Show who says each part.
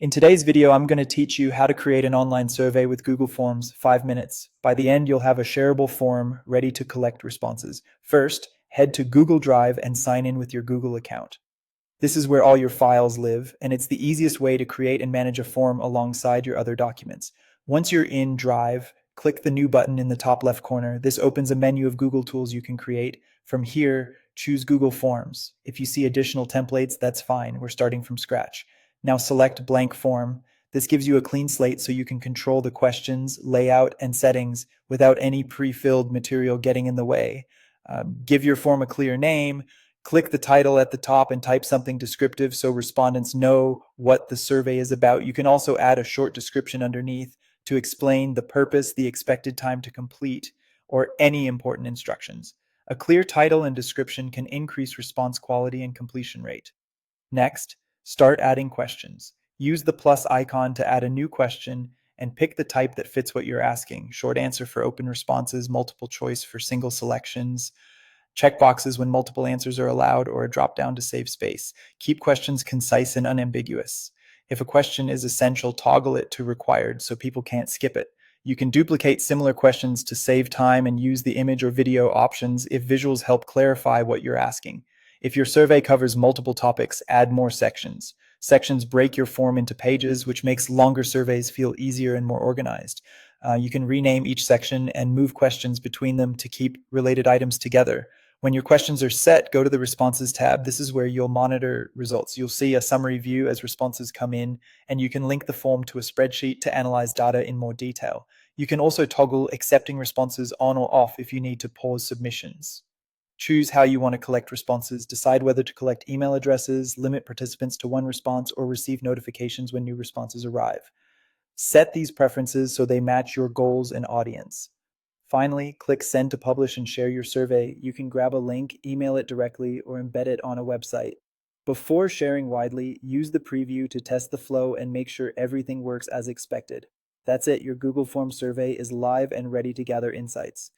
Speaker 1: In today's video, I'm going to teach you how to create an online survey with Google Forms, 5 minutes. By the end, you'll have a shareable form ready to collect responses. First, head to Google Drive and sign in with your Google account. This is where all your files live, and it's the easiest way to create and manage a form alongside your other documents. Once you're in Drive, click the New button in the top left corner. This opens a menu of Google tools you can create. From here, choose Google Forms. If you see additional templates, that's fine. We're starting from scratch. Now select Blank Form. This gives you a clean slate so you can control the questions, layout, and settings without any pre-filled material getting in the way. Give your form a clear name. Click the title at the top and type something descriptive so respondents know what the survey is about. You can also add a short description underneath to explain the purpose, the expected time to complete, or any important instructions. A clear title and description can increase response quality and completion rate. Next, start adding questions. Use the plus icon to add a new question and pick the type that fits what you're asking. Short answer for open responses, multiple choice for single selections, checkboxes when multiple answers are allowed, or a drop down to save space. Keep questions concise and unambiguous. If a question is essential, toggle it to required so people can't skip it. You can duplicate similar questions to save time and use the image or video options if visuals help clarify what you're asking. If your survey covers multiple topics, add more sections. Sections break your form into pages, which makes longer surveys feel easier and more organized. You can rename each section and move questions between them to keep related items together. When your questions are set, go to the Responses tab. This is where you'll monitor results. You'll see a summary view as responses come in, and you can link the form to a spreadsheet to analyze data in more detail. You can also toggle accepting responses on or off if you need to pause submissions. Choose how you want to collect responses. Decide whether to collect email addresses, limit participants to one response, or receive notifications when new responses arrive. Set these preferences so they match your goals and audience. Finally, click Send to publish and share your survey. You can grab a link, email it directly, or embed it on a website. Before sharing widely, use the preview to test the flow and make sure everything works as expected. That's it, your Google Forms survey is live and ready to gather insights.